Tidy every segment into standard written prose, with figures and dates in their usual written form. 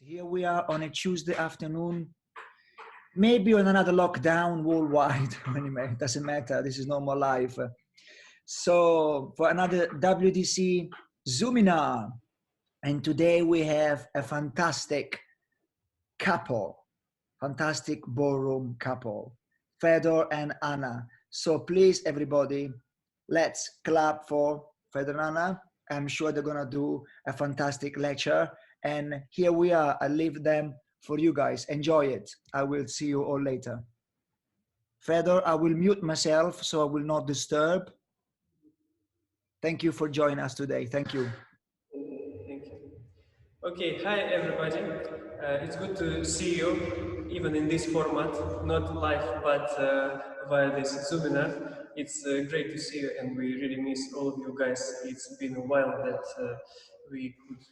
Here we are on a Tuesday afternoon, maybe on another lockdown worldwide. Anyway, it doesn't matter. This is normal life. So for another WDC Zoominar, and today we have a fantastic couple, fantastic ballroom couple, Fedor and Anna. So please, everybody, let's clap for Fedor and Anna. I'm sure they're gonna do a fantastic lecture. And here we are. I leave them for you guys. Enjoy it. I will see you all later. Fedor, I will mute myself so I will not disturb. Thank you for joining us today. Thank you. Thank you. Okay, hi everybody. It's good to see you, even in this format, not live, but via this Zoominar. It's great to see you, and we really miss all of you guys. It's been a while that we could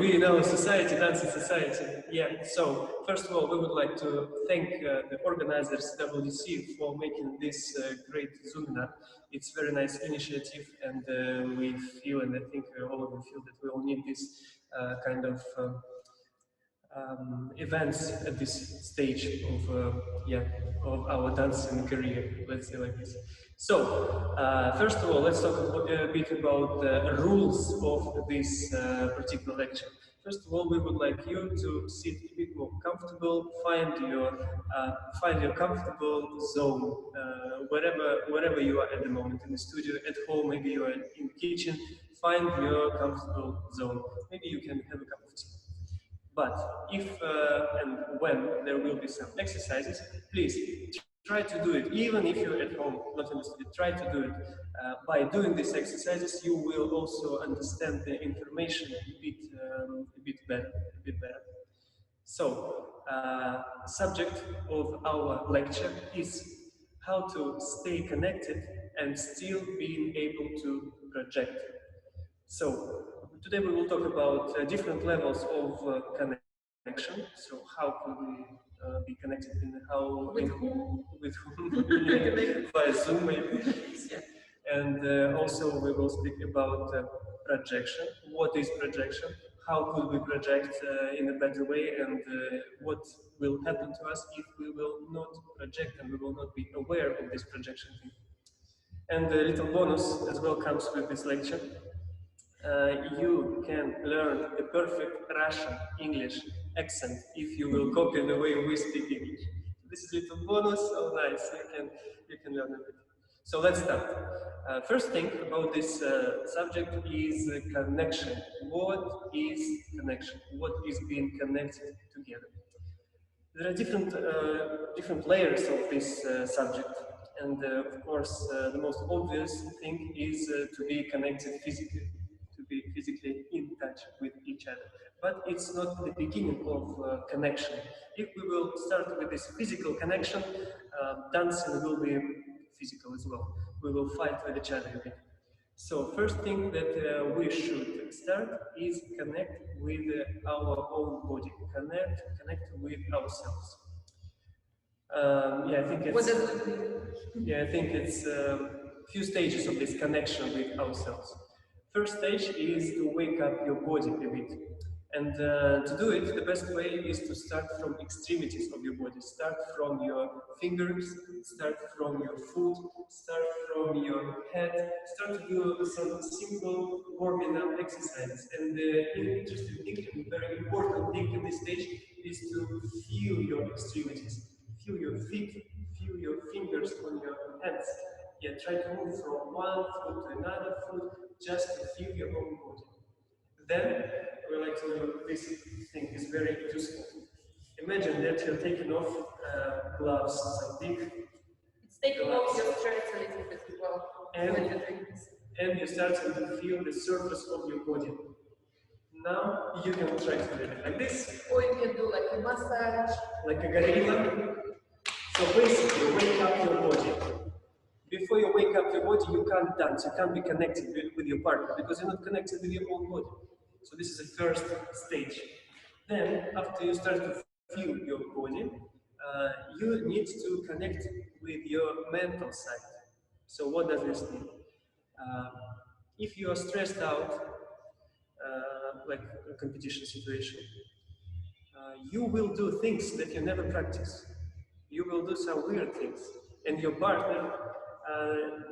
be in our society, dancing society. Yeah, so first of all, we would like to thank the organizers, WDC, for making this great Zoominar. It's a very nice initiative, and we feel, and I think all of you feel, that we all need this kind of events at this stage of our dancing career, let's say like this. So, first of all, let's talk a bit about the rules of this particular lecture. First of all, we would like you to sit a bit more comfortable, find your comfortable zone, wherever you are at the moment, in the studio, at home, maybe you are in the kitchen. Find your comfortable zone. Maybe you can have a cup of tea. But if and when there will be some exercises, please try to do it, even if you're at home, not in the studio, try to do it. By doing these exercises, you will also understand the information a bit better. So, subject of our lecture is how to stay connected and still being able to project. So, today we will talk about different levels of connection. So, how could we be connected in how... With whom? With whom? By Zoom maybe. Yeah. And also we will speak about projection. What is projection? How could we project in a better way, and what will happen to us if we will not project and we will not be aware of this projection thing. And a little bonus as well comes with this lecture. You can learn a perfect Russian English accent if you will copy the way we speak English. This is a little bonus, so nice, you can learn a bit. So let's start. First thing about this subject is connection. What is connection? What is being connected together? There are different layers of this subject, and of course the most obvious thing is to be connected physically, to be physically in touch with each other. But it's not the beginning of connection. If we will start with this physical connection, dancing will be physical as well. We will fight with each other a bit. So first thing that we should start is connect with our own body, connect with ourselves. I think it's... What does it mean? Yeah, I think it's a few stages of this connection with ourselves. First stage is to wake up your body a bit. And to do it, the best way is to start from extremities of your body. Start from your fingers, start from your foot, start from your head. Start to do some simple warming up exercises. And the interesting thing and very important thing in this stage is to feel your extremities. Feel your feet, feel your fingers on your hands. Yeah, try to move from one foot to another foot just to feel your own body. Then we like to do this thing is very useful. Imagine that you're taking off gloves, some big. It's taking off your strength a little bit as well. And you start to feel the surface of your body. Now you can try to do it like this. Or you can do like a massage. Like a gorilla. So basically, wake up your body. Before you wake up your body, you can't dance, you can't be connected with your partner because you're not connected with your own body. So this is the first stage. Then, after you start to feel your body, you need to connect with your mental side. So what does this mean? If you are stressed out, like a competition situation. You will do things that you never practice. You will do some weird things, and your partner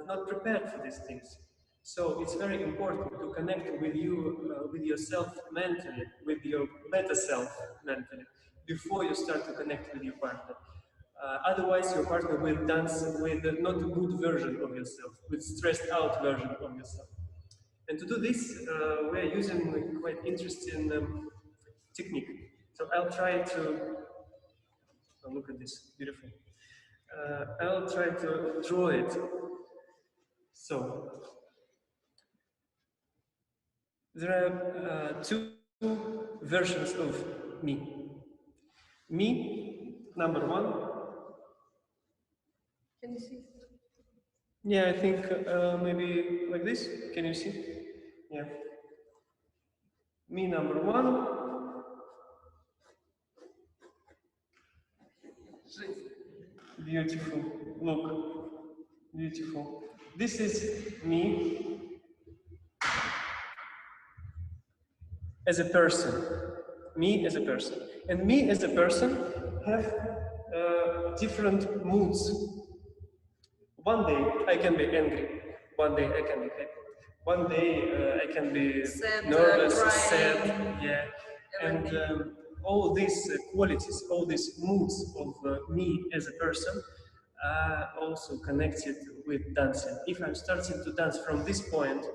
not prepared for these things. So it's very important to connect with you, with yourself mentally, with your better self mentally, before you start to connect with your partner. Otherwise, your partner will dance with not a good version of yourself, with stressed out version of yourself. And to do this, we are using a quite interesting technique. So I'll try to, oh, look at this, beautiful. I'll try to draw it. So, there are two versions of me. Me, number one. Can you see? Yeah, I think maybe like this. Can you see? Yeah. Me, number one. Beautiful. Look. Beautiful. This is me as a person. Me as a person. And me as a person have different moods. One day I can be angry. One day I can be happy. One day I can be Sad, nervous, crying, sad. Yeah. And all these qualities, all these moods of me as a person are also connected with dancing. If I'm starting to dance from this point,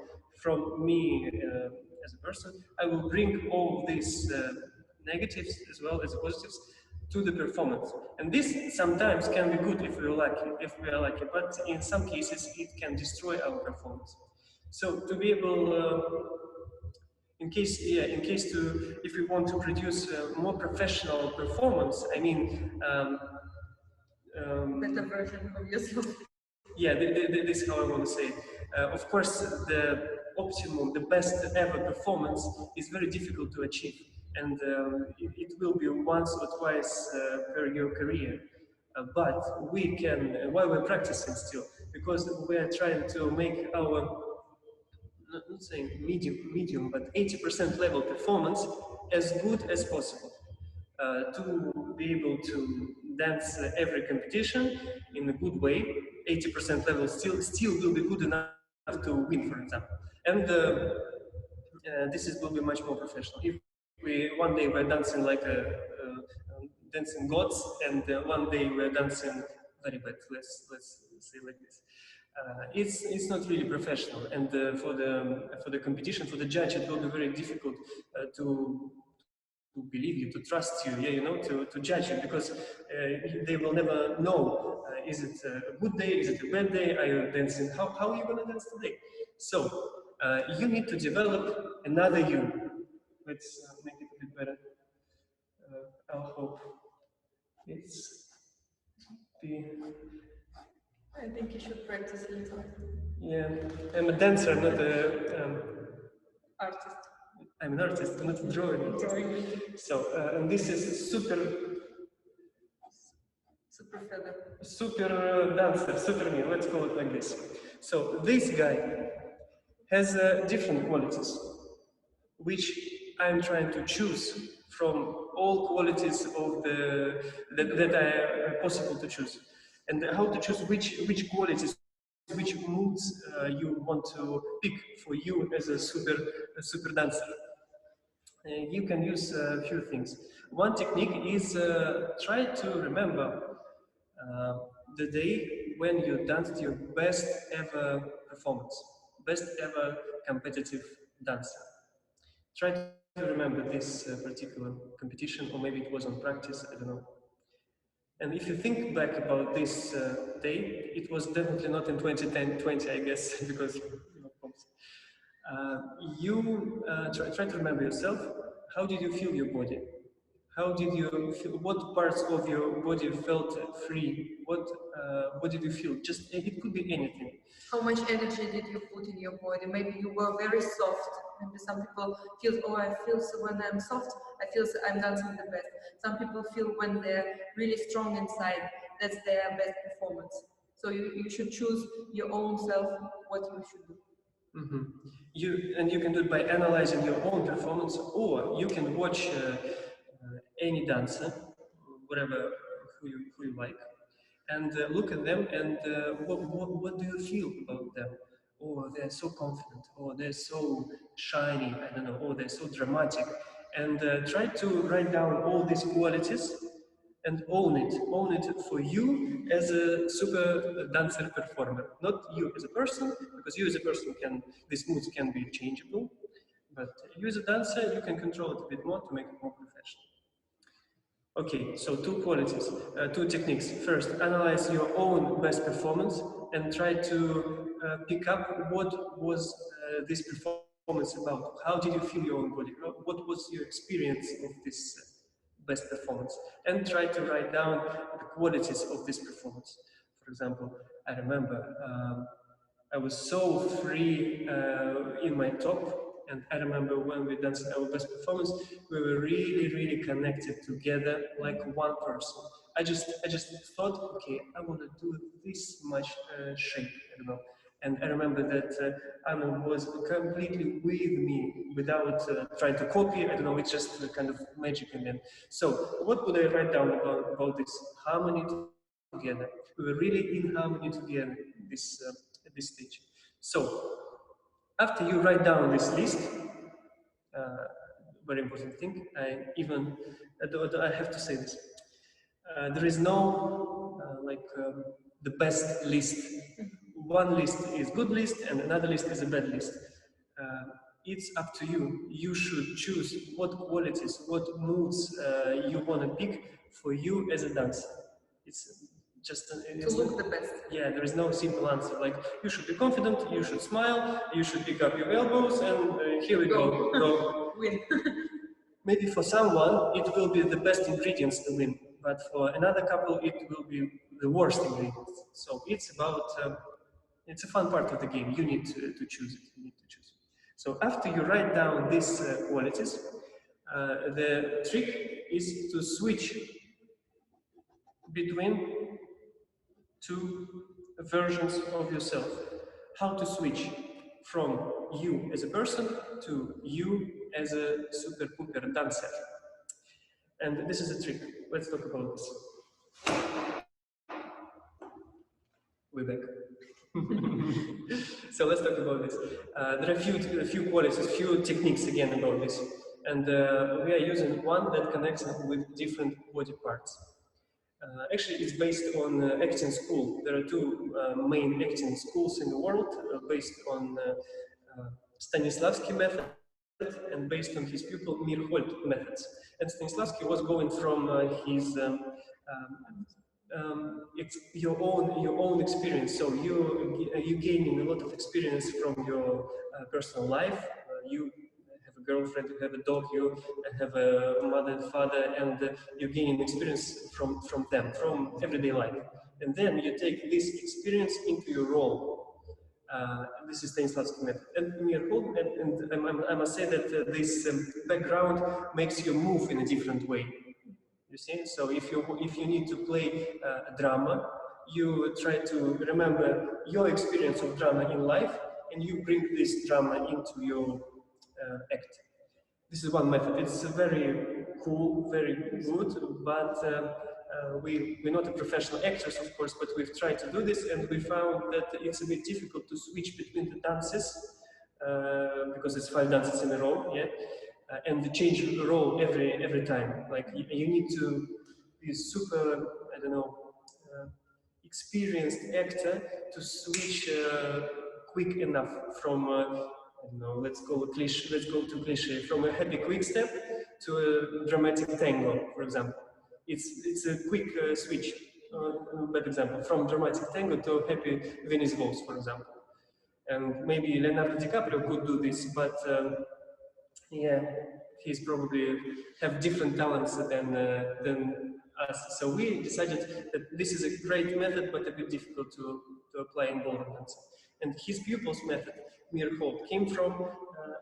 from me as a person, I will bring all these negatives as well as positives to the performance. And this sometimes can be good if we are lucky, but in some cases it can destroy our performance. So to be able if we want to produce a more professional performance, I mean, Better version of yourself. yeah, this is how I want to say it. Of course, the optimum, the best ever performance is very difficult to achieve, and it will be once or twice per your career. But we can, while we're practicing still, because we are trying to make our not saying medium, but 80% level performance as good as possible to be able to dance every competition in a good way. 80% level still will be good enough to win, for example. And this will be much more professional. If we one day we're dancing like dancing gods, and one day we're dancing very bad. Let's say like this. It's not really professional, and for the competition, for the judge, it will be very difficult to believe you, to trust you, yeah, you know, to judge you, because they will never know is it a good day, is it a bad day, are you dancing, how are you going to dance today? So you need to develop another you. Let's make it a bit better. I'll hope it's the... I think you should practice a little. Yeah, I'm a dancer, not a... Artist. I'm an artist, not a drawing artist. So, and this is super Fedor. Super dancer, super me, let's call it like this. So, this guy has different qualities, which I'm trying to choose from all qualities of that are possible to choose. And how to choose which qualities, which moods you want to pick for you as a super dancer. You can use a few things. One technique is try to remember the day when you danced your best ever performance, best ever competitive dance. Try to remember this particular competition, or maybe it was on practice, I don't know. And if you think back about this day, it was definitely not in 2010-20, I guess, because you try to remember yourself. How did you feel your body? How did you feel? What parts of your body felt free? What did you feel? Just it could be anything. How much energy did you put in your body? Maybe you were very soft. Maybe some people feel, oh, I feel so when I'm soft, I feel so I'm dancing the best. Some people feel when they're really strong inside, that's their best performance. So you should choose your own self, what you should do. Mm-hmm. you can do it by analyzing your own performance, or you can watch any dancer, whatever who you like, and look at them and what do you feel about them? Oh, they're so confident. Oh, they're so shiny. I don't know. Oh, they're so dramatic. And try to write down all these qualities and own it for you as a super dancer performer, not you as a person, because you as a person these moods can be changeable, but you as a dancer, you can control it a bit more to make it more professional. Okay, so two qualities, two techniques. First, analyze your own best performance and try to pick up what was this performance about. How did you feel your own body? What was your experience of this best performance? And try to write down the qualities of this performance. For example, I remember I was so free in my top. And I remember when we danced our best performance, we were really, really connected together like one person. I just thought, okay, I want to do this much shape, I don't know. And I remember that Anna was completely with me without trying to copy. I don't know, it's just the kind of magic in them. So what would I write down about this? Harmony together. We were really in harmony together at this stage. So after you write down this list, very important thing, I have to say this. There is no the best list. One list is good list and another list is a bad list. It's up to you. You should choose what qualities, what moods you want to pick for you as a dancer. It's just to look the best. Yeah, there is no simple answer. Like, you should be confident, you should smile, you should pick up your elbows, and here we go. Go. Win. Maybe for someone it will be the best ingredients to win, but for another couple it will be the worst ingredients. So it's about it's a fun part of the game. You need to choose it. You need to choose. So after you write down these qualities, the trick is to switch between two versions of yourself. How to switch from you as a person to you as a super pooper dancer. And this is a trick. Let's talk about this. We're back. So let's talk about this. There are a few qualities, a few techniques again about this. And we are using one that connects with different body parts. Actually, it's based on acting school. There are two main acting schools in the world based on Stanislavski method and based on his pupil Mirholt methods. And Stanislavski was going from his it's your own experience. So you gaining a lot of experience from your personal life. You have a girlfriend, you have a dog, you have a mother and father, and you gain experience from them, from everyday life. And then you take this experience into your role. This is Stanislavski method. And I must say that this background makes you move in a different way. You see, so if you need to play a drama, you try to remember your experience of drama in life, and you bring this drama into your act. This is one method. It's very cool, very good, but we're not professional actors, of course, but we've tried to do this, and we found that it's a bit difficult to switch between the dances, because it's 5 dances in a row, yeah? And to change the role every time. Like, you need to be super, I don't know, experienced actor to switch quick enough from I don't know, let's go to cliche, from a happy quick step to a dramatic tango, for example. It's a quick switch. Bad example, from dramatic tango to happy Venice Waltz, for example. And maybe Leonardo DiCaprio could do this, but yeah, he's probably have different talents than us. So we decided that this is a great method, but a bit difficult to apply in ballroom dance. And his pupil's method, Mirholt, came from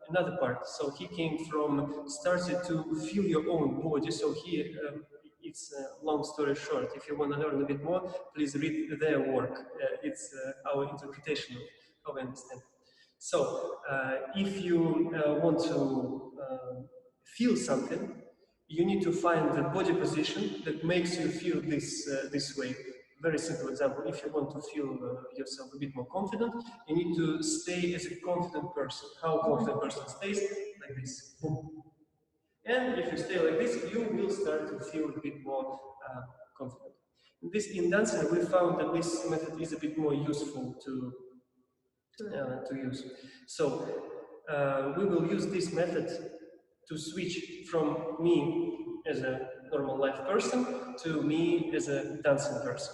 another part. So he came from started to feel your own body. So he, it's a long story short. If you want to learn a bit more, please read their work. It's our interpretation of how I understand. So if you want to feel something, you need to find the body position that makes you feel this way. Very simple example. If you want to feel yourself a bit more confident, you need to stay as a confident person. How a confident person stays? Like this. Boom. And if you stay like this, you will start to feel a bit more confident. In dancing, we found that this method is a bit more useful to use. So we will use this method to switch from me as a normal life person to me as a dancing person.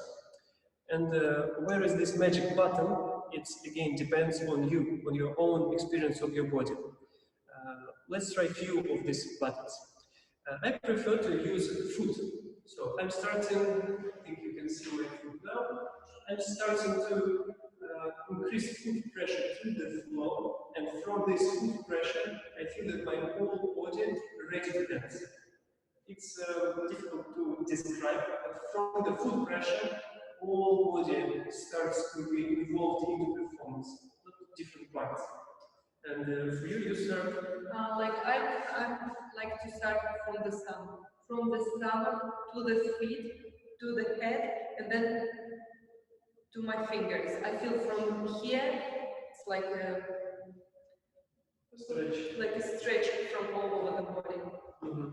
And where is this magic button? It again depends on you, on your own experience of your body. Let's try a few of these buttons. I prefer to use foot. So I'm starting, I think you can see my foot now. I'm starting to increase foot pressure through the floor, and from this foot pressure, I feel that my whole body is ready to dance. It's difficult to describe, but from the foot pressure, whole body starts to be involved into performance, not different parts. And for you, you start? I like to start from the stomach to the feet, to the head, and then to my fingers. I feel from here, it's like a stretch from all over the body. Mm-hmm.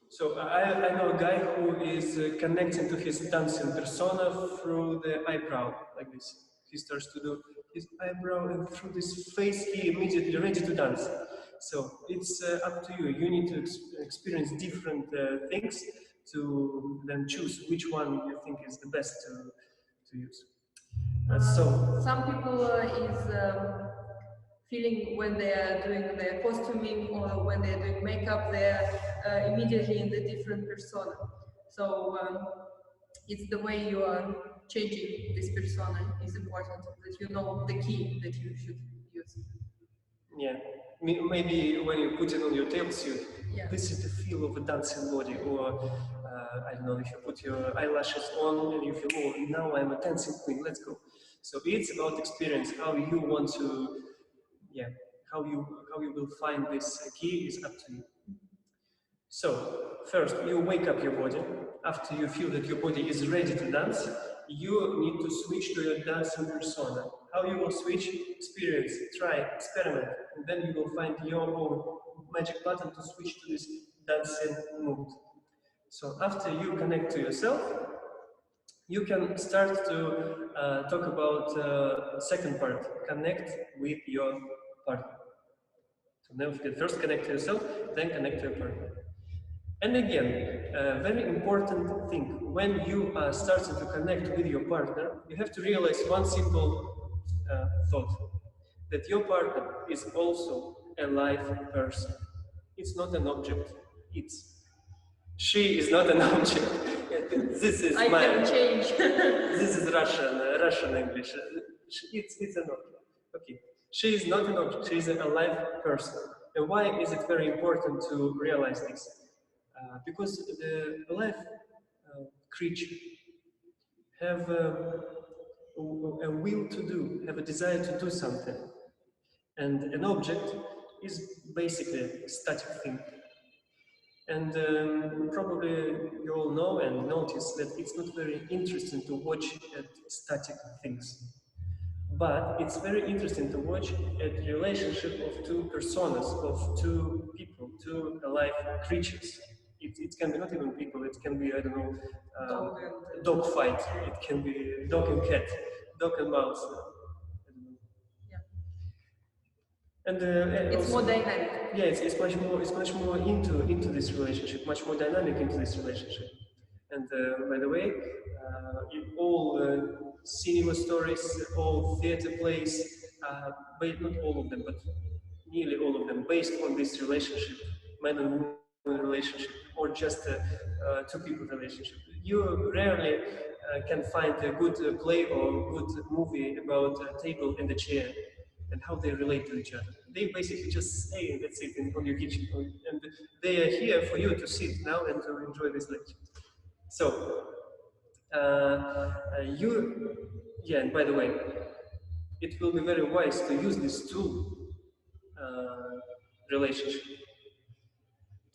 So I know a guy who is connecting to his dancing persona through the eyebrow, like this. He starts to do his eyebrow, and through this face he immediately ready to dance. So it's up to you. You need to experience different things to then choose which one you think is the best to use. So some people is feeling when they are doing their costuming or when they're doing makeup, they're immediately in the different persona. So it's the way you are changing this persona is important, that you know the key that you should use. Yeah, maybe when you put it on your tail suit, yeah. This is the feel of a dancing body, or I don't know, if you put your eyelashes on and you feel, oh, now I'm a dancing queen, let's go. So it's about experience, how you want to, how you will find this key is up to you. So, first, you wake up your body. After you feel that your body is ready to dance, you need to switch to your dancing persona. How you will switch? Experience, try, experiment, and then you will find your own magic button to switch to this dancing mood. So, after you connect to yourself, you can start to talk about second part, connect with your partner. So never forget, first connect to yourself, then connect to your partner. And again, a very important thing, when you are starting to connect with your partner, you have to realize one simple thought, that your partner is also a live person. It's not an object, she is not an object. This is I can change. This is Russian English. It's an object. Okay. She is not an object, she is a live person. And why is it very important to realize this? Because the live creature have a will to do, have a desire to do something. And an object is basically a static thing. And probably you all know and notice that it's not very interesting to watch at static things. But it's very interesting to watch a relationship of two personas, of two people, two alive creatures. It can be not even people, it can be, I don't know, dog fight, it can be dog and cat, dog and mouse. And it's also, more dynamic. Yeah, it's much more into this relationship, much more dynamic into this relationship. And by the way, all cinema stories, all theater plays, not all of them, but nearly all of them, based on this relationship, man and woman relationship, or just two people relationship. You rarely can find a good play or good movie about a table and a chair and how they relate to each other. They basically just stay and that's it on your kitchen, and they are here for you to sit now and to enjoy this lecture. So, and by the way, it will be very wise to use this tool relationship,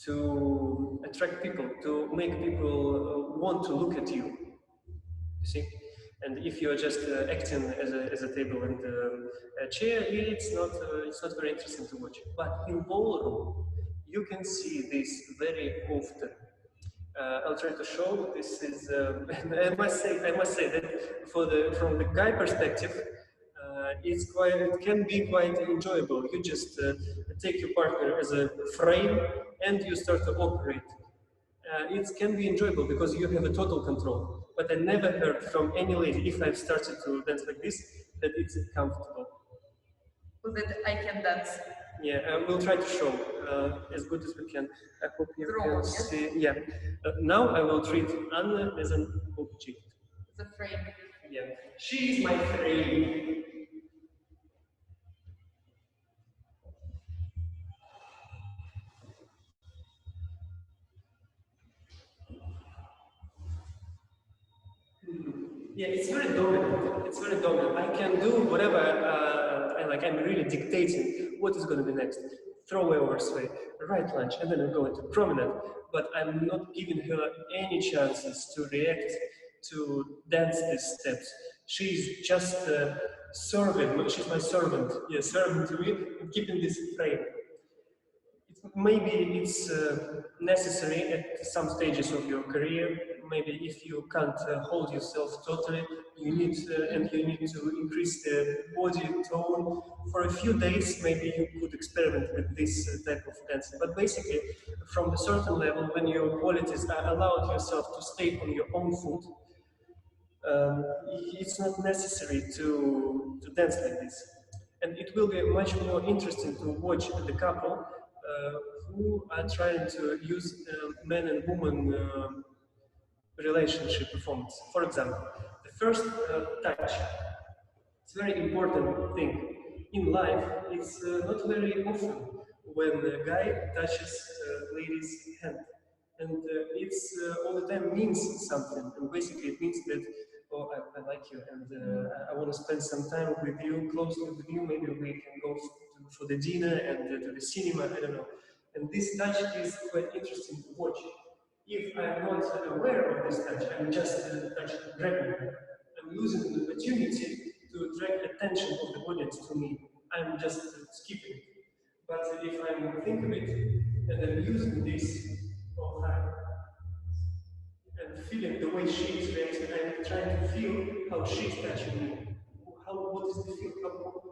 to attract people, to make people want to look at you. You see, and if you are just acting as a table and a chair, it's not very interesting to watch. But in ballroom, you can see this very often. I'll try to show. This is. I must say that from the guy perspective, it can be quite enjoyable. You just take your partner as a frame and you start to operate. It can be enjoyable because you have a total control. But I never heard from any lady, if I've started to dance like this, that it's comfortable. So that I can dance. Yeah, we'll try to show as good as we can. I hope you can see. Yeah. Now I will treat Anna as an object. As a frame. Yeah. She is my frame. Yeah, it's very dominant. It's very dominant. I can do whatever I like. I'm really dictating what is going to be next. Throw away or sway, right lunge, and then I'm going to promenade. But I'm not giving her any chances to react, to dance these steps. She's just serving. She's my servant. Yeah, servant to me, and keeping this frame. Maybe it's necessary at some stages of your career. Maybe if you can't hold yourself totally, you need to increase the body tone for a few days. Maybe you could experiment with this type of dancing. But basically, from a certain level, when your qualities are allowed yourself to stay on your own foot, it's not necessary to dance like this. And it will be much more interesting to watch the couple who are trying to use man and woman relationship performance. For example, the first touch. It's a very important thing. In life, it's not very often when a guy touches a lady's hand. And it's all the time means something. And basically it means that, oh, I like you and I want to spend some time with you, closely with you. Maybe we can go for the dinner and to the cinema, I don't know. And this touch is quite interesting to watch. If I'm not aware of this touch, I'm just dragging. I'm losing the opportunity to drag attention of the audience to me. I'm just skipping. But if I'm thinking of it and I'm using this all time and feeling the way she is reacting, I'm trying to feel how she's touching me. What is the feel?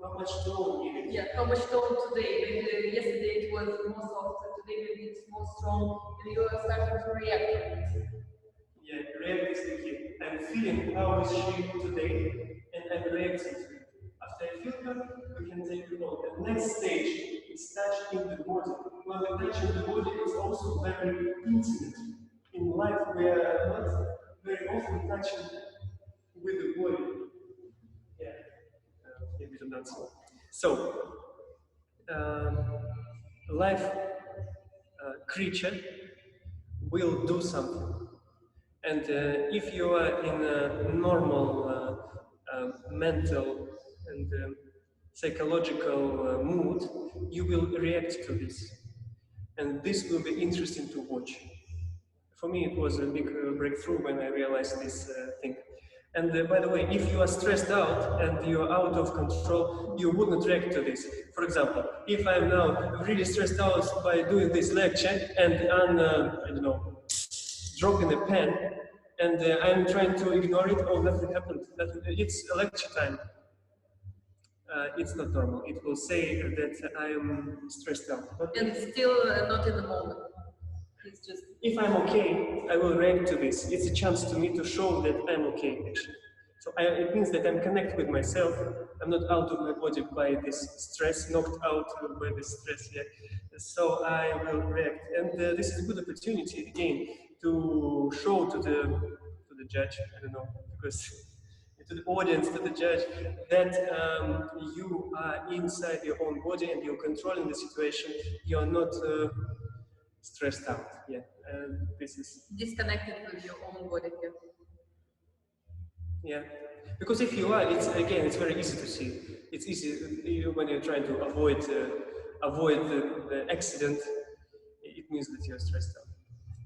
How much tone in it? Yeah, how much tone today? Maybe yesterday it was more soft, today maybe it's more strong, and you are starting to react to it. Yeah, react is the key. I'm feeling how is she today, and I'm reacting to it. After I feel her, we can take it on. The next stage is touch in the body. Well, the touch in the body is also very intimate. In life, we are not very often touching with the body. Yeah, maybe not so. So, life creature will do something. And if you are in a normal mental and psychological mood, you will react to this. And this will be interesting to watch. For me, it was a big breakthrough when I realized this thing. And by the way, if you are stressed out and you're out of control, you wouldn't react to this. For example, if I'm now really stressed out by doing this lecture and I'm, I don't know, dropping a pen and I'm trying to ignore it, oh, nothing happened. It's a lecture time. It's not normal. It will say that I'm stressed out. But and still not in the moment. It's just... If I'm okay, I will react to this. It's a chance to me to show that I'm okay, actually. So it means that I'm connected with myself. I'm not out of my body by this stress, knocked out by this stress yet. So I will react. And this is a good opportunity, again, to show to the judge, I don't know, because to the audience, to the judge, that you are inside your own body and you're controlling the situation. You're not stressed out. Yeah, this is disconnected with your own body here. Yeah, because if you are, it's very easy to see. It's easy when you're trying to avoid avoid the accident, it means that you're stressed out.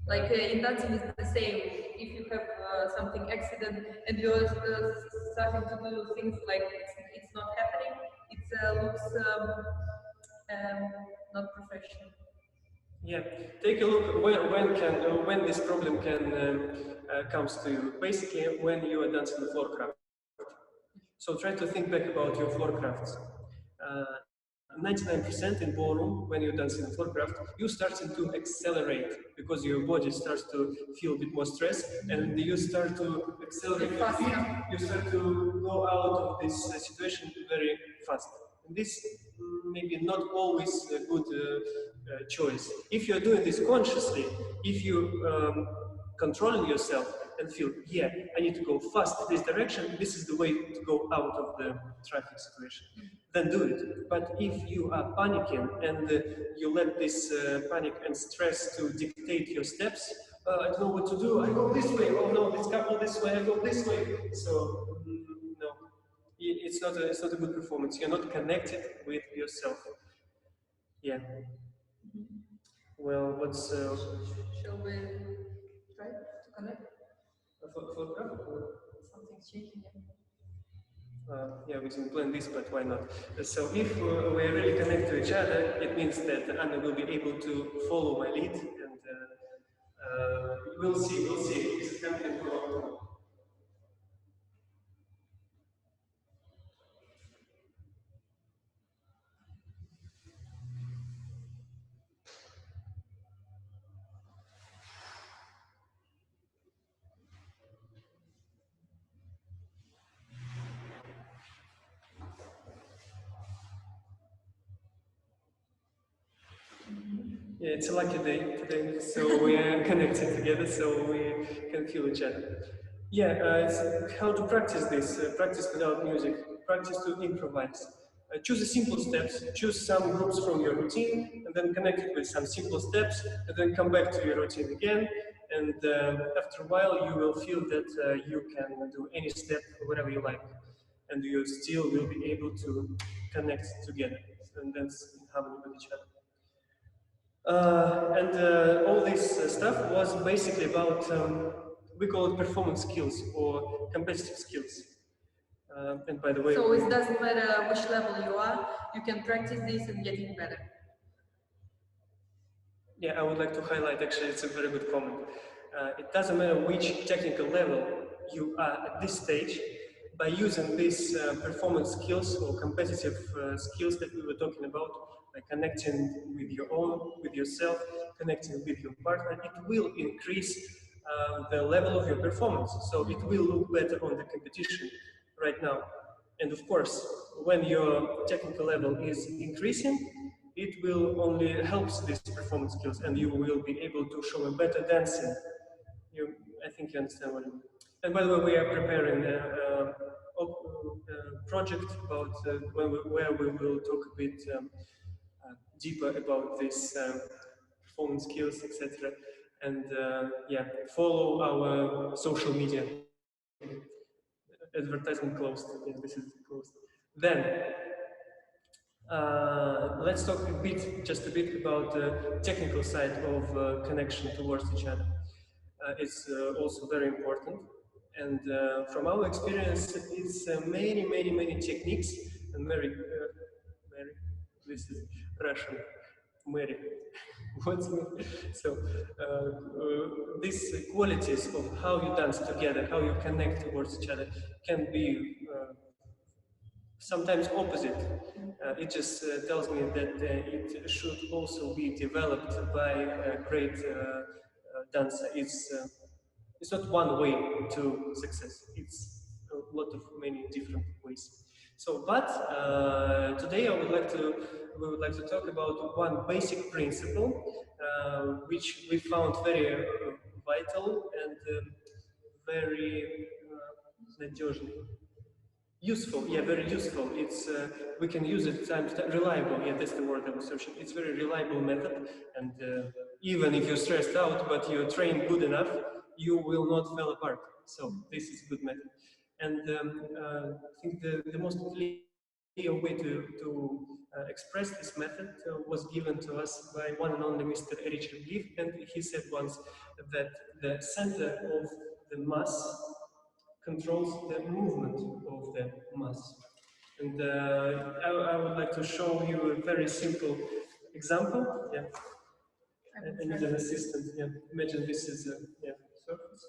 Like in dancing is the same. If you have something accident and you're starting to do things like it's not happening, it looks not professional. Yeah, take a look when this problem can comes to you. Basically, when you are dancing the floor craft. So try to think back about your floor crafts. 99% in ballroom, when you're dancing the floor craft, you starting to accelerate because your body starts to feel a bit more stress, and you start to accelerate your feet. You start to go out of this situation very fast. And this maybe not always a good choice. If you're doing this consciously, if you controlling yourself and feel, yeah, I need to go fast in this direction, this is the way to go out of the traffic situation, then do it. But if you are panicking and you let this panic and stress to dictate your steps, I don't know what to do, I go this way, oh no, this couple this way, I go this way. So, no, it's not a good performance. You're not connected with yourself. Yeah. Well, what's... Shall we try to connect? Something's shaking. Yeah, we didn't plan this, but why not? So if we really connect to each other, it means that Anna will be able to follow my lead, and we'll see. Is it coming for... Yeah, it's a lucky day today, so we are connected together, so we can feel each other. Yeah, it's how to practice this. Practice without music. Practice to improvise. Choose the simple steps. Choose some groups from your routine, and then connect it with some simple steps, and then come back to your routine again. And after a while, you will feel that you can do any step, whatever you like, and you still will be able to connect together and dance in harmony with each other. All this stuff was basically about, we call it performance skills or competitive skills. And by the way... So it doesn't matter which level you are, you can practice this and getting better. Yeah, I would like to highlight, actually, it's a very good comment. It doesn't matter which technical level you are at this stage, by using these performance skills or competitive skills that we were talking about, by connecting with your own, with yourself, connecting with your partner, it will increase the level of your performance. So it will look better on the competition right now. And of course, when your technical level is increasing, it will only help these performance skills, and you will be able to show a better dancing. I think you understand what I mean. And by the way, we are preparing a project about where we will talk a bit deeper about this performance skills, etc. And yeah, follow our social media. Advertisement closed. Yeah, this is closed. Then let's talk just a bit about the technical side of connection towards each other. It's also very important. And from our experience, it's many techniques and Mary, this is Russian, Mary. What's so these qualities of how you dance together, how you connect towards each other, can be sometimes opposite. It just tells me that it should also be developed by a great dancer. It's not one way to success. It's a lot of many different ways. So, but today we would like to talk about one basic principle, which we found very vital and very useful. Yeah, very useful. It's we can use it reliable. Yeah, that's the word I was searching. It's very reliable method, and even if you're stressed out, but you're trained good enough, you will not fall apart. So this is a good method. And I think the most clear a way to express this method was given to us by one and only Mr. Richard Giff, and he said once that the center of the mass controls the movement of the mass. And I would like to show you a very simple example. Yeah. I need an assistant. Yeah. Imagine this is a surface.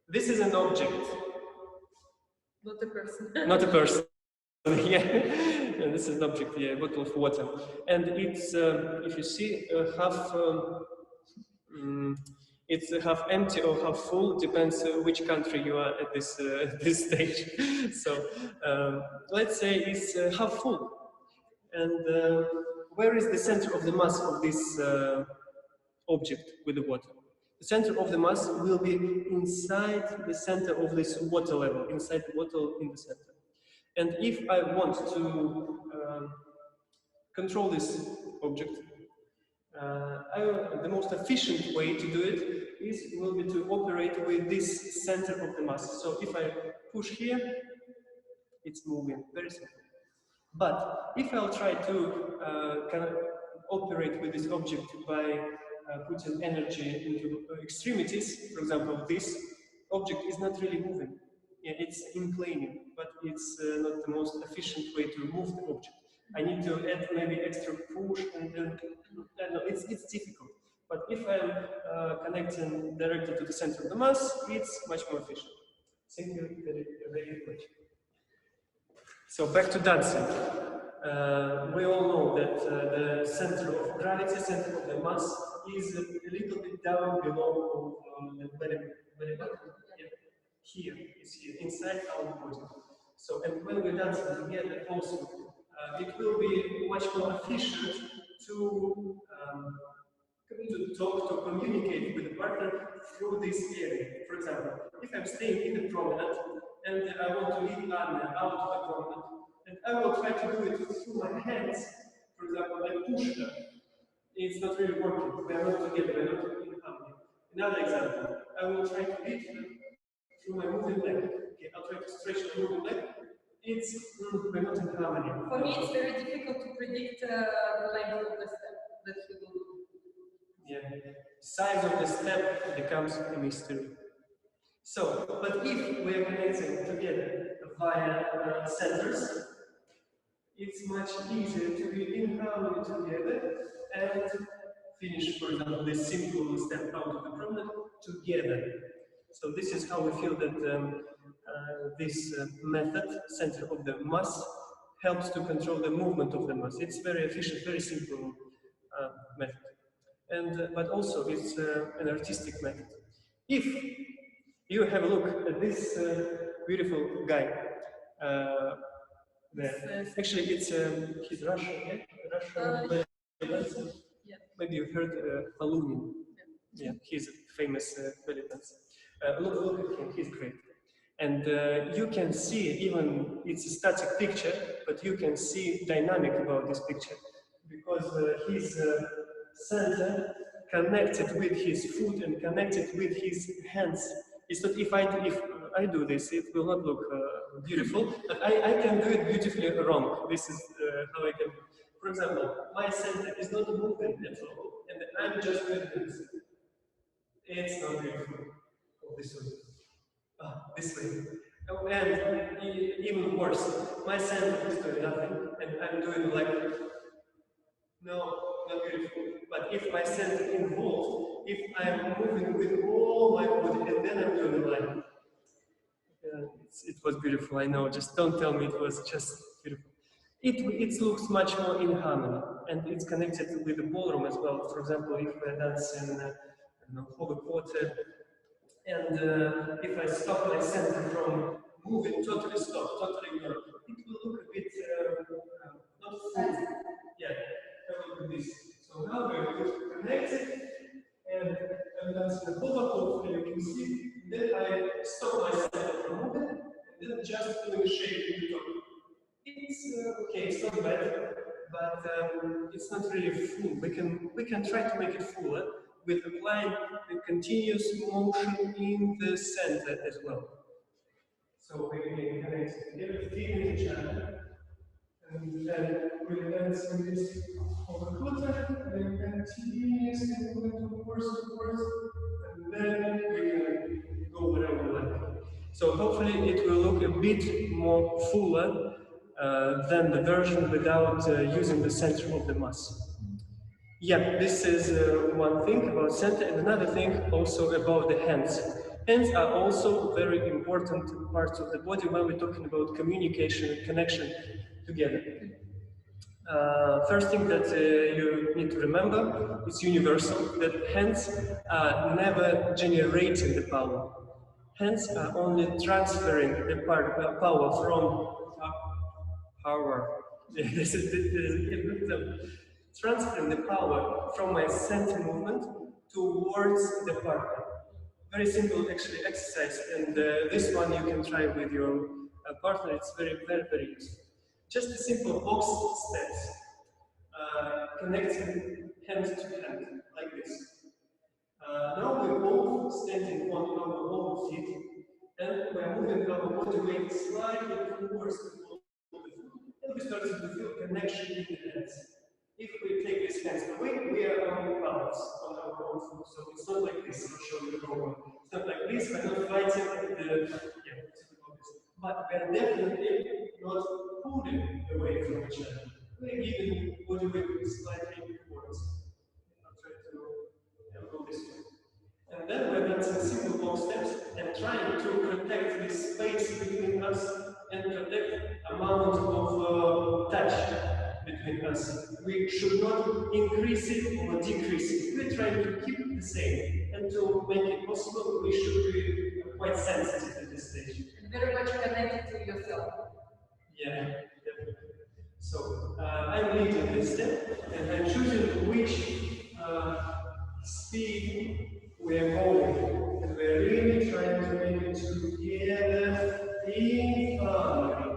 This is an object. Not a person. Not a person. Yeah. And this is an object. Yeah, a bottle of water. And it's, if you see, it's half empty or half full. Depends which country you are at this this stage. So let's say it's half full. And where is the center of the mass of this object with the water? The center of the mass will be inside the center of this water level, inside the water in the center. And if I want to control this object, the most efficient way to do it will be to operate with this center of the mass. So if I push here, it's moving, very simple. But if I'll try to kind of operate with this object by putting energy into extremities, for example, this object is not really moving. Yeah, it's inclining, but it's not the most efficient way to move the object. I need to add maybe extra push, and then I don't know, it's difficult. But if I'm connecting directly to the center of the mass, it's much more efficient. Thank you very, very much. So back to dancing. We all know that the center of gravity, center of the mass, is a little bit down below the belly button. Yeah. Here, it's here, inside our body. So, and when we dance together also, it will be much more efficient to talk, to communicate with the partner through this area. For example, if I'm staying in the promenade and I want to lead Anna out of the promenade, and I will try to do it through my hands, for example, I push her. It's not really working. We are not together, we are not in harmony. Another example, I will try to lead her through my moving leg. Okay, I'll try to stretch the moving leg. We're not in harmony. For me, it's very difficult to predict the length of the step that he will do. Yeah, size of the step becomes a mystery. So, but if we are connecting together via centers, it's much easier to be in harmony together and finish, for example, this simple step out of the promenade together. So this is how we feel that this method, center of the mass, helps to control the movement of the mass. It's very efficient, very simple method. And but also it's an artistic method. If you have a look at this beautiful guy there. Actually, it's he's Russian, yeah? Russian. Yeah. Maybe you've heard Alunin. Yeah, he's a famous belly dancer. Look at him, he's great. And you can see, even it's a static picture, but you can see dynamic about this picture because his center connected with his foot and connected with his hands. It's not if I do this, it will not look beautiful, but I can do it beautifully wrong. This is how I can. For example, my center is not moving at all, and I'm just doing this. It's not beautiful. Oh, this way. This way. Oh, and even worse, my center is doing nothing, and I'm doing like, no, not beautiful. But if my center involved, if I'm moving with all my body, and then I'm doing like, it was beautiful, I know, just don't tell me it was just beautiful. It looks much more in harmony, and it's connected with the ballroom as well. For example, if I dance in holy water, and if I stop my center from moving, totally stop, totally ignore, it will look a bit not full. Yeah, I will do this. So now we're connected, and I'm dancing the ball, hopefully you can see. Then I stop my center from moving, and then just doing a shape in the top. It's okay, it's not bad, but it's not really full. We can try to make it fuller with applying the continuous motion in the center as well. So we can connect together, feeling each other, And then we dance in this overcutter, and continuously moving towards, and then we can go wherever we like. So hopefully it will look a bit more fuller than the version without using the center of the mass. Yeah, this is one thing about center, and another thing also about the hands. Hands are also very important parts of the body when we're talking about communication and connection together. First thing that you need to remember, it's universal, that hands are never generating the power. Hands are only transferring the power from power. This is a good term. Transferring the power from my center movement towards the partner. Very simple actually exercise, and this one you can try with your partner. It's very useful. Just a simple box steps, connecting hand to hand, like this. Now we're both standing on our own feet, and we're moving our body weight slightly towards the wall of the foot, and we start to feel connection in the hands. If we take these hands away, we are on balance on our own foot. So it's not like this. I'll show you the program. It's not like this. We're not fighting but we're definitely not pulling away from each other. We're giving body weight slightly towards. I'll try to go this way. And then we're dancing simple box steps and trying to protect this space between us and protect amount of touch between us. We should not increase it or decrease it. We're trying to keep it the same. And to make it possible, we should be quite sensitive at this stage. And very much connected to yourself. Yeah, definitely. So I'm leading this step, and I'm choosing which speed we're going, and we're really trying to make it together in harmony.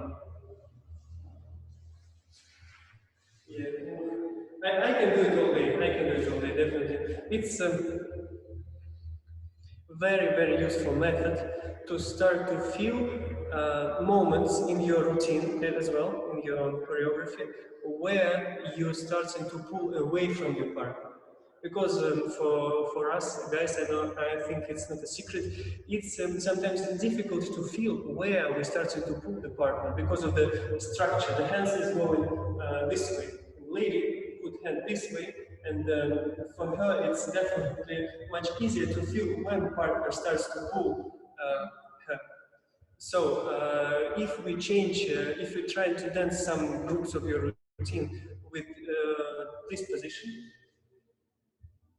Yeah, I can do it all day. I can do it all day, definitely. It's a very useful method to start to feel moments in your routine as well, in your own choreography, where you're starting to pull away from your partner. Because for us guys, I think it's not a secret, it's sometimes difficult to feel where we're starting to pull the partner because of the structure. The hands is going this way. Lady put hand this way, and for her it's definitely much easier to feel when the partner starts to pull her. So if we change, if we try to dance some groups of your routine with this position,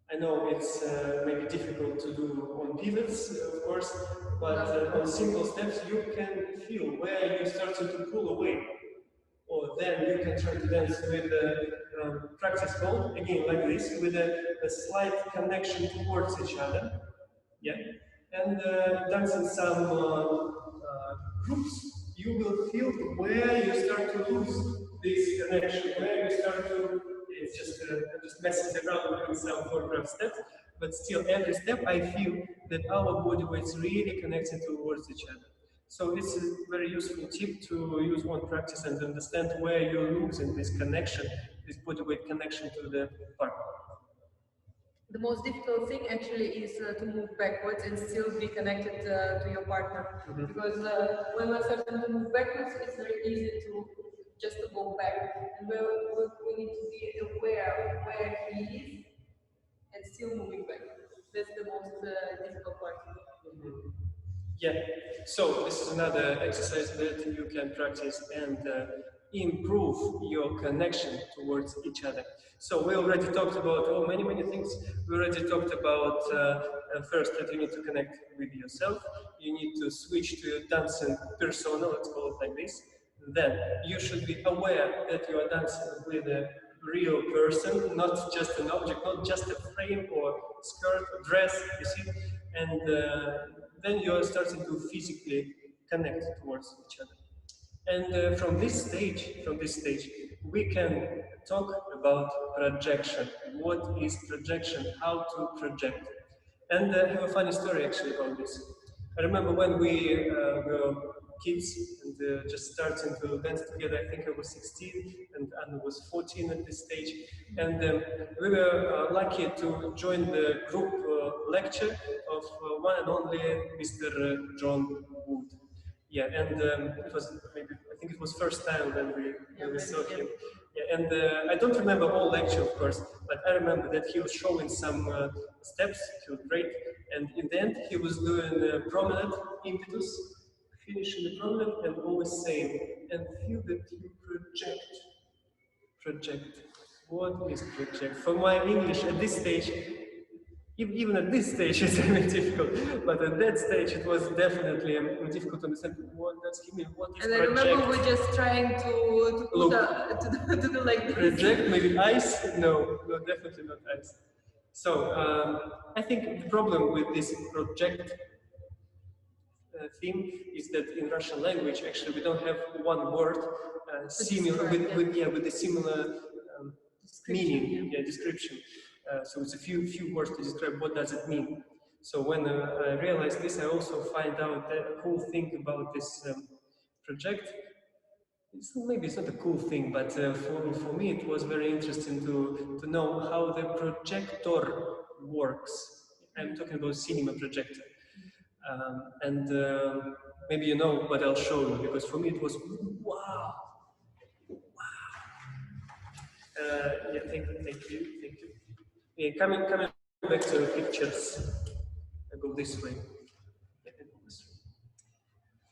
I know it's maybe difficult to do on pivots, of course, but on simple steps you can feel where you start to pull away. Or then you can try to dance with a practice hold, again like this, with a slight connection towards each other. Yeah, and dancing some groups, you will feel where you start to lose this connection, where you start to. It's just I'm just messing around with some choreographed steps, but still every step I feel that our body weights really connected towards each other. So this is a very useful tip to use one practice and understand where you're losing this connection, this body weight connection to the partner. The most difficult thing actually is to move backwards and still be connected to your partner. Because when we're starting to move backwards, it's very easy to just to go back. And we need to be aware of where he is and still moving back. That's the most difficult part. Yeah, so this is another exercise that you can practice and improve your connection towards each other. So we already talked about many things. We already talked about first that you need to connect with yourself. You need to switch to dancing persona, let's call it like this. Then you should be aware that you are dancing with a real person, not just an object, not just a frame or skirt or dress, you see. And then you are starting to physically connect towards each other. And from this stage, we can talk about projection. What is projection? How to project? And I have a funny story actually about this. I remember when we were kids and just starting to dance together. I think I was 16 and Anna was 14 at this stage. And we were lucky to join the group lecture of one and only Mr. John Wood. Yeah, and it was maybe, I think it was first time when we saw him. Yeah, and I don't remember all lecture, of course, but I remember that he was showing some steps. He was great, and in the end, he was doing promenade impetus, finishing the promenade, and always saying, "And feel that you project." What is project? For my English at this stage, even at this stage, it's very difficult. But at that stage, it was definitely difficult to understand what does he mean. What is and project? I remember we're just trying to Look, to do like this. Project, maybe ice? No, definitely not ice. So I think the problem with this project theme is that in Russian language, actually, we don't have one word similar with the similar meaning, description. So it's a few words to describe what does it mean. So when I realized this, I also find out that a cool thing about this project. Maybe it's not a cool thing, but for me it was very interesting to know how the projector works. I'm talking about cinema projector. And maybe you know, but I'll show you, because for me it was wow. Yeah, thank you. Yeah, coming back to the pictures, I go this way.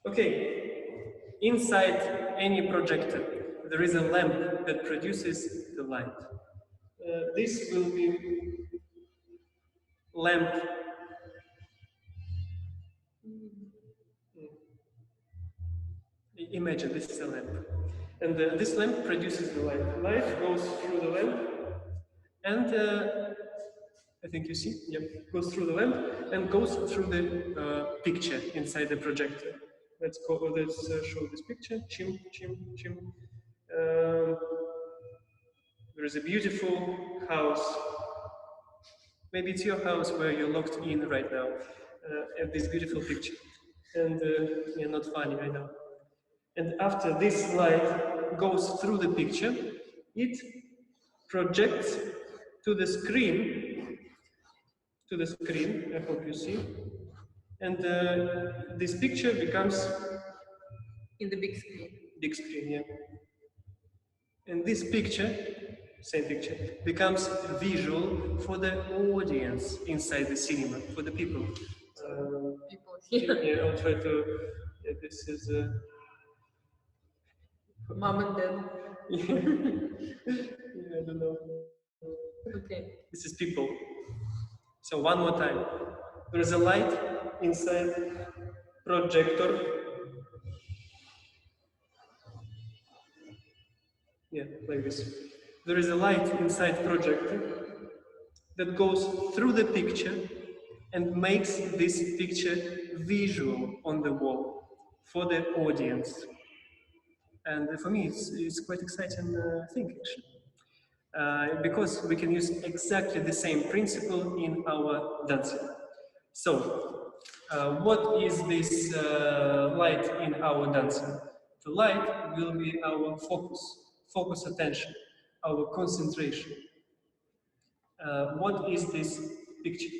Okay, inside any projector, there is a lamp that produces the light. This will be lamp. Imagine this is a lamp. And this lamp produces the light. Light goes through the lamp, and I think you see, yep, goes through the lamp and goes through the picture inside the projector. Let's show this picture. Chim. There is a beautiful house. Maybe it's your house where you're locked in right now, at this beautiful picture. And you're not funny right now. And after this light goes through the picture, it projects to the screen. I hope you see. And this picture becomes in the big screen. Big screen, yeah. And this picture, same picture, becomes visual for the audience inside the cinema, for the people. Yeah, I'll try to. Yeah, this is. Mom and dad. Yeah, I don't know. Okay. This is people. So one more time. There is a light inside projector. Yeah, like this. There is a light inside projector that goes through the picture and makes this picture visual on the wall for the audience. And for me, it's quite exciting thing, actually. Because we can use exactly the same principle in our dancing. So, what is this light in our dancing? The light will be our focus attention, our concentration. What is this picture?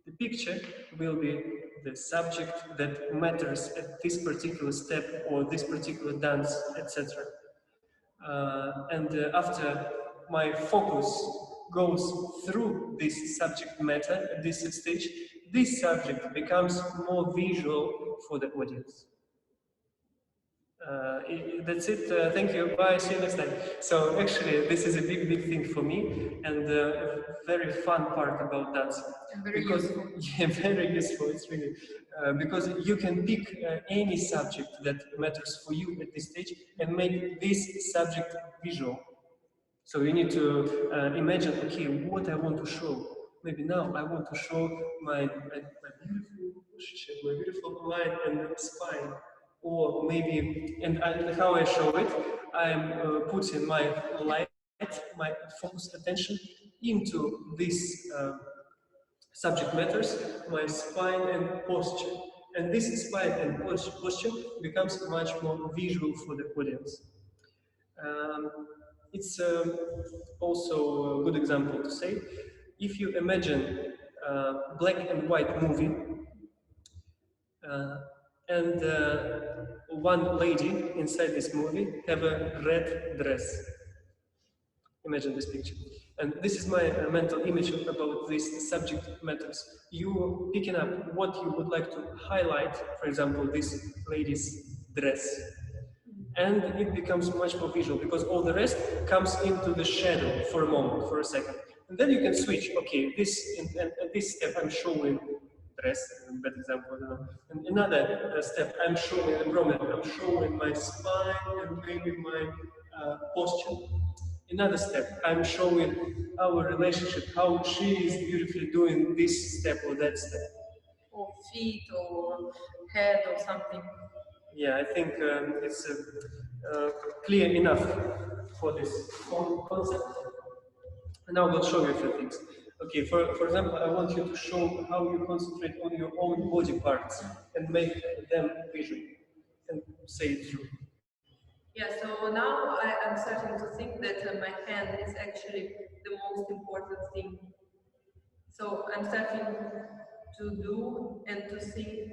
The picture will be the subject that matters at this particular step or this particular dance, etc. And after my focus goes through this subject matter at this stage, this subject becomes more visual for the audience. That's it. Thank you. Bye. See you next time. So actually, this is a big thing for me, and a very fun part about dance. Very useful. Yeah, very useful. It's really because you can pick any subject that matters for you at this stage and make this subject visual. So you need to imagine, okay, what I want to show. Maybe now I want to show my beautiful line and spine. Or maybe, and how I show it, I'm putting my light, my focus attention into this subject matters, my spine and posture. And this spine and posture becomes much more visual for the audience. It's also a good example to say, if you imagine a black and white movie, and one lady inside this movie have a red dress. Imagine this picture. And this is my mental image about this subject matters. You picking up what you would like to highlight, for example, this lady's dress. And it becomes much more visual because all the rest comes into the shadow for a moment, for a second. And then you can switch, okay, this step I'm showing dress, a bad example, I don't know. And another step I'm showing a prominent, I'm showing my spine and maybe my posture. Another step, I'm showing our relationship, how she is beautifully doing this step or that step. Or feet or head or something. Yeah, I think it's clear enough for this whole concept. And now we'll show you a few things. Okay, for example, I want you to show how you concentrate on your own body parts and make them visual and say it through. Yeah, so now I'm starting to think that my hand is actually the most important thing. So I'm starting to do and to think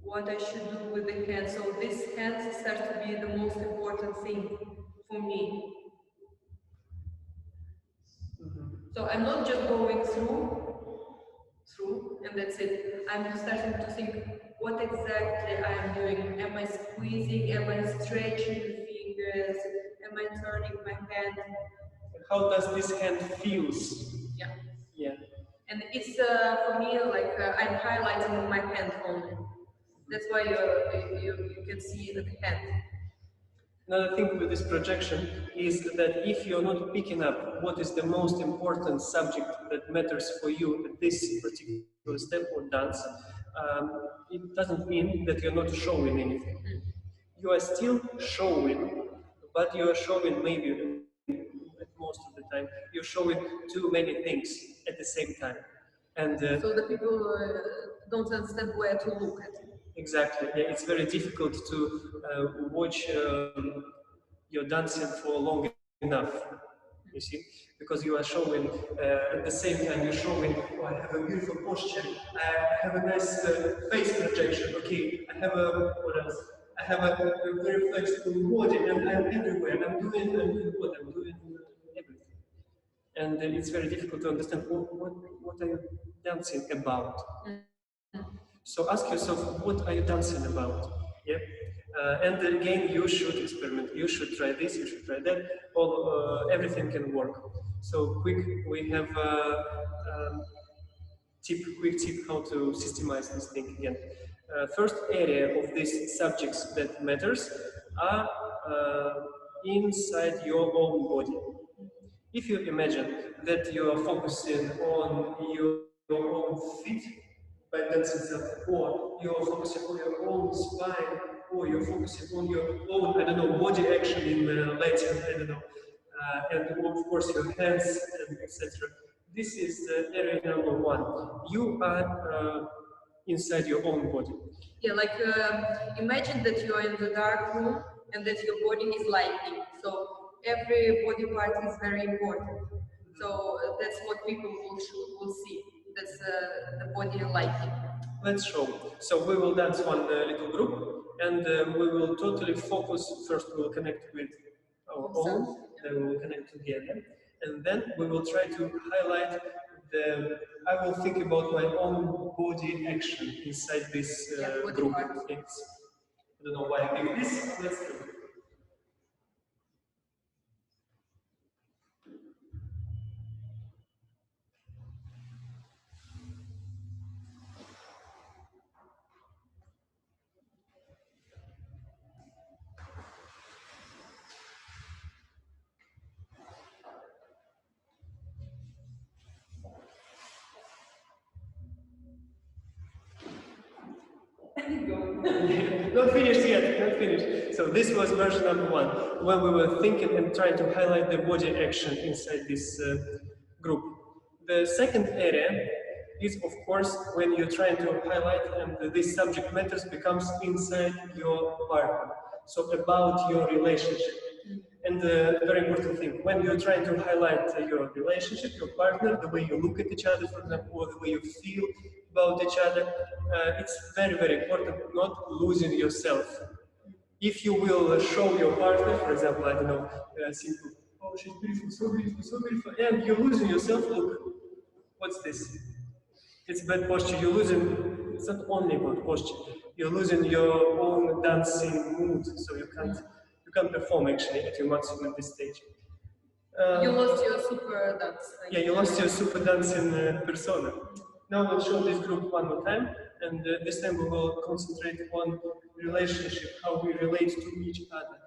what I should do with the hand. So this hand starts to be the most important thing for me. So I'm not just going through, and that's it. I'm starting to think what exactly I am doing. Am I squeezing? Am I stretching the fingers? Am I turning my hand? How does this hand feels? Yeah. Yeah. And it's for me like I'm highlighting my hand only. That's why you can see the hand. Another thing with this projection is that if you're not picking up what is the most important subject that matters for you at this particular step or dance, it doesn't mean that you're not showing anything. You are still showing, but you are showing maybe most of the time, you're showing too many things at the same time. And so the people don't understand where to look at. Exactly. Yeah, it's very difficult to watch your dancing for long enough. You see, because you are showing at the same time you're showing, oh, I have a beautiful posture, I have a nice face projection. Okay, I have a what else? I have a very flexible body, and I'm everywhere. I'm doing what I'm doing everything, and it's very difficult to understand what are you dancing about. So ask yourself, what are you dancing about? Yeah? And again, you should experiment. You should try this, you should try that. Everything can work. So we have quick tip how to systemize this thing again. First area of these subjects that matters are inside your own body. If you imagine that you are focusing on your own feet, by dancing self, or you're focusing on your own spine, or you're focusing on your own, I don't know, body action in Latin, I don't know, and of course your hands, and etc. This is area number one. You are inside your own body. Yeah, like imagine that you are in the dark room and that your body is lighting. So every body part is very important. So that's what people will see. That's the body lighting. Let's show. So we will dance one little group, and we will totally focus. First, we will connect with our own, then we will connect together, and then we will try to highlight the. I will think about my own body action inside this group. I don't know why I picked this. Let's do it. Not finished yet, not finished. So this was version number one, when we were thinking and trying to highlight the body action inside this group. The second area is, of course, when you're trying to highlight and this subject matters becomes inside your partner. So about your relationship. And the very important thing, when you're trying to highlight your relationship, your partner, the way you look at each other, for example, or the way you feel about each other, it's very, very important not losing yourself. If you will show your partner, for example, I don't know, simple, oh, she's beautiful, so beautiful, and you're losing yourself, look, what's this? It's bad posture, you're losing, it's not only about posture, you're losing your own dancing mood, so you can't perform actually at your maximum at this stage. You lost your super dance. Yeah, you lost your super dancing persona. Now we'll show this group one more time, and this time we will concentrate on relationship, how we relate to each other.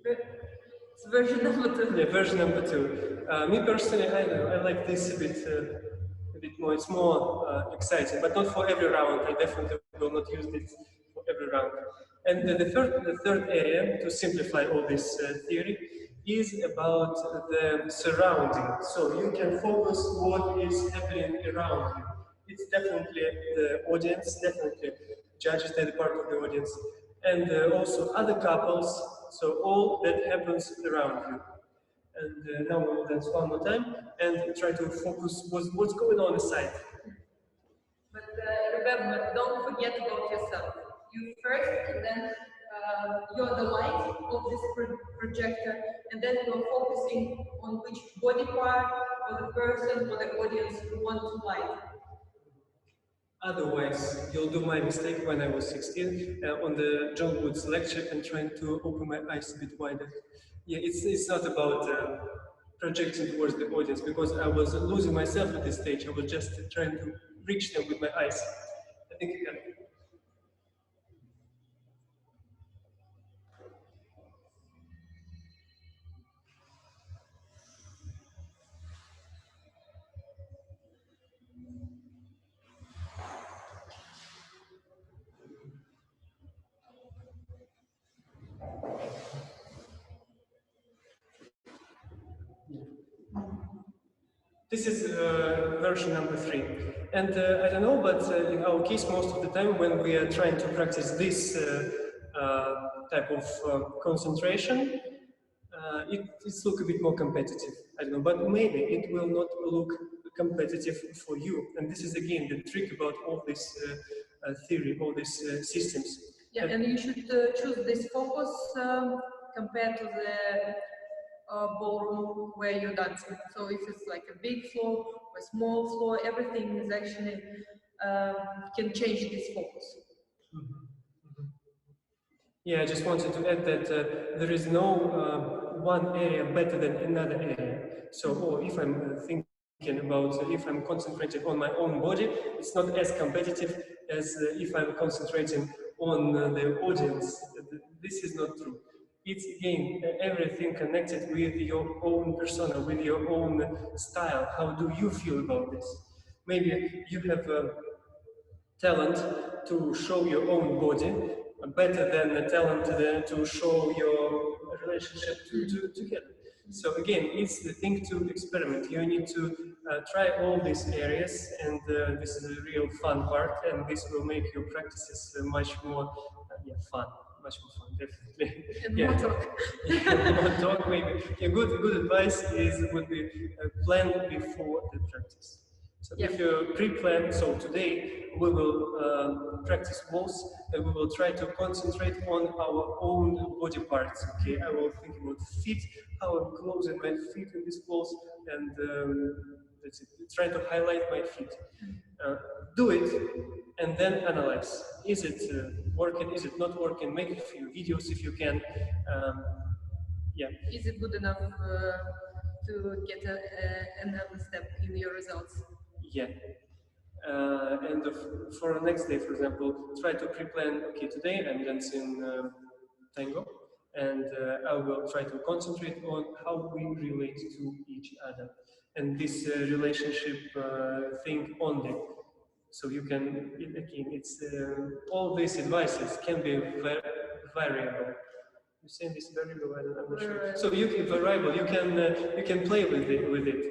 It's version number 2. Yeah, version number 2. Me personally, I know, I like this a bit more. It's more exciting, but not for every round. I definitely will not use this for every round. And the third area, to simplify all this theory, is about the surrounding. So you can focus what is happening around you. It's definitely the audience, definitely judges that are part of the audience, and also other couples, so all that happens around you. And now we'll dance one more time and try to focus what's going on inside. But remember, don't forget about yourself. You first, and then you're the light of this projector, and then you're focusing on which body part or the person or the audience you want to light. Otherwise, you'll do my mistake when I was 16 on the John Wood's lecture and trying to open my eyes a bit wider. Yeah, it's not about projecting towards the audience, because I was losing myself at this stage. I was just trying to reach them with my eyes. I think again. This is version number 3. And I don't know, but in our case, most of the time when we are trying to practice this type of concentration, it's look a bit more competitive. I don't know, but maybe it will not look competitive for you. And this is again the trick about all this theory, all these systems. Yeah, and you should choose this focus compared to the ballroom where you're dancing. So if it's like a big floor or a small floor, everything is actually can change this focus. Yeah, I just wanted to add that there is no one area better than another area. So, if I'm thinking about, if I'm concentrating on my own body, it's not as competitive as if I'm concentrating on the audience. This is not true. It's again everything connected with your own persona, with your own style. How do you feel about this? Maybe you have talent to show your own body better than the talent to show your relationship together. So again, it's the thing to experiment. You need to try all these areas, and this is a real fun part, and this will make your practices much more fun. Much more fun, definitely. And more talk. More talk, maybe. A good advice would be plan before the practice. So if you pre-plan, so today we will practice waltz, and we will try to concentrate on our own body parts. Okay, I will think about feet, how I'm closing my feet in this waltz, and that's it. Try to highlight my feet. Do it, and then analyze. Is it working? Is it not working? Make a few videos if you can. Yeah. Is it good enough to get another step in your results? Yeah. And for the next day, for example, try to pre-plan, okay, today I'm dancing tango, and I will try to concentrate on how we relate to each other. And this relationship thing only. So you can, again, it's all these advices can be variable. You say this variable, I'm not sure. So you can variable, you can play with it.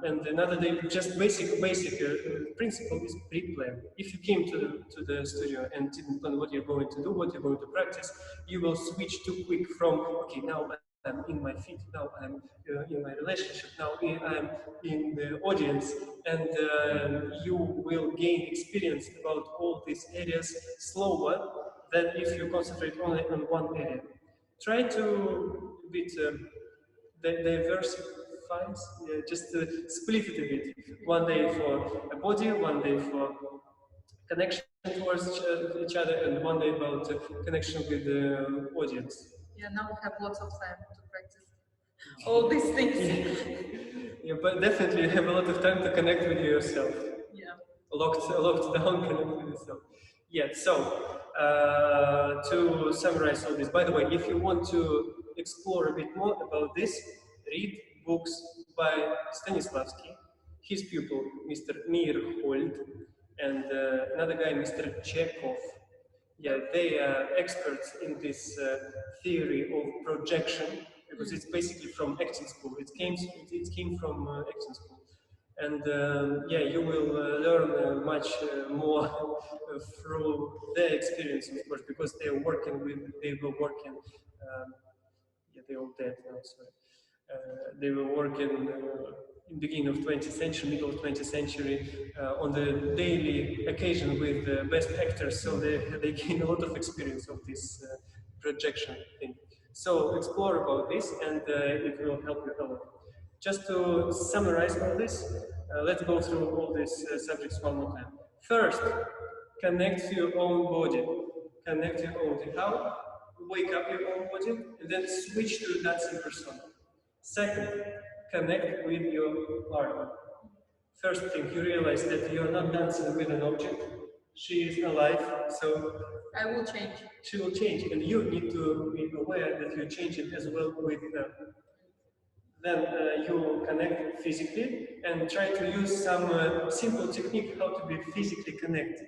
And another day, just basic principle is pre-plan. If you came to the studio and didn't plan what you're going to do, what you're going to practice, you will switch too quick from, okay, now I'm in my feet, now I'm in my relationship, now I'm in the audience, and you will gain experience about all these areas slower than if you concentrate only on one area. Try to bit diversify, just split it a bit. One day for a body, one day for connection towards each other, and one day about connection with the audience. Yeah, now we have lots of time to practice all these things. Yeah, but definitely you have a lot of time to connect with yourself. Yeah. Locked down, connect with yourself. Yeah, so to summarize all this, by the way, if you want to explore a bit more about this, read books by Stanislavski, his pupil, Mr. Meyerhold, and another guy, Mr. Chekhov. Yeah, they are experts in this theory of projection, because it's basically from acting school. It came from acting school. And yeah, you will learn much more through their experience, of course, because they were working, yeah, they're all dead now, sorry. They were working in the beginning of 20th century, middle of 20th century, on the daily occasion with the best actors, so they gain a lot of experience of this projection thing. So explore about this, and it will help you a lot. Just to summarize all this, let's go through all these subjects one more time. First, connect to your own body. Connect to your own body. How? Wake up your own body, and then switch to dancing persona. Second, connect with your partner. First thing, you realize that you're not dancing with an object. She is alive, so I will change. she will change, and you need to be aware that you're changing as well with her. Then you connect physically and try to use some simple technique how to be physically connected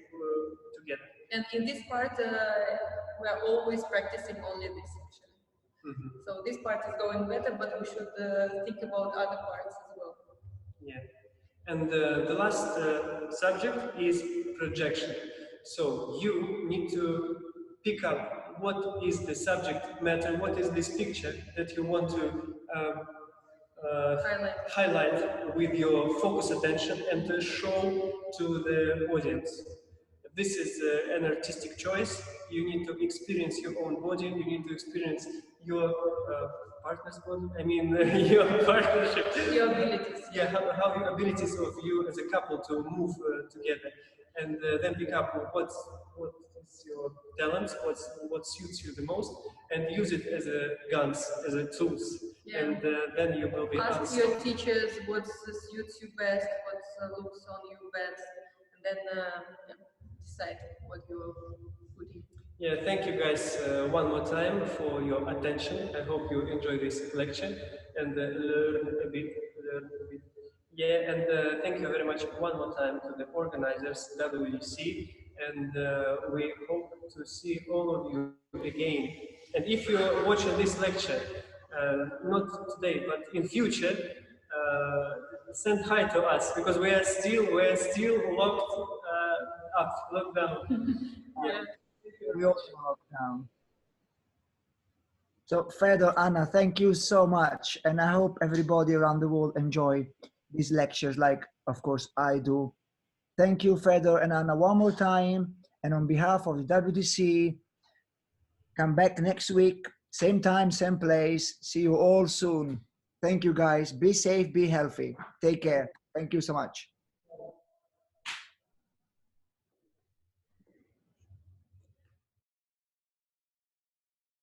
together. And in this part, we are always practicing only this actually. Mm-hmm. So this part is going better, but we should think about other parts as well. Yeah. And the last subject is projection. So you need to pick up what is the subject matter, what is this picture that you want to highlight with your focus attention and to show to the audience. This is an artistic choice. You need to experience your own body, you need to experience your partner's body, I mean your partnership. Your abilities. Yeah, how your abilities of you as a couple to move together, and then pick up what is your talents, what suits you the most, and use it as a guns, as a tools. Yeah. And then you will be ask your teachers what suits you best, what looks on you best, and then decide what you're putting. Yeah, thank you guys one more time for your attention. I hope you enjoy this lecture and learn a bit. Yeah, and thank you very much one more time to the organizers, WDC, and we hope to see all of you again. And if you're watching this lecture, not today, but in future, send hi to us, because we are still locked down. Yeah. We also locked down. So Fedor, Anna, thank you so much, and I hope everybody around the world enjoy these lectures, like of course I do. Thank you, Fedor and Anna, one more time, and on behalf of the WDC, come back next week, same time, same place. See you all soon. Thank you, guys. Be safe, be healthy. Take care. Thank you so much.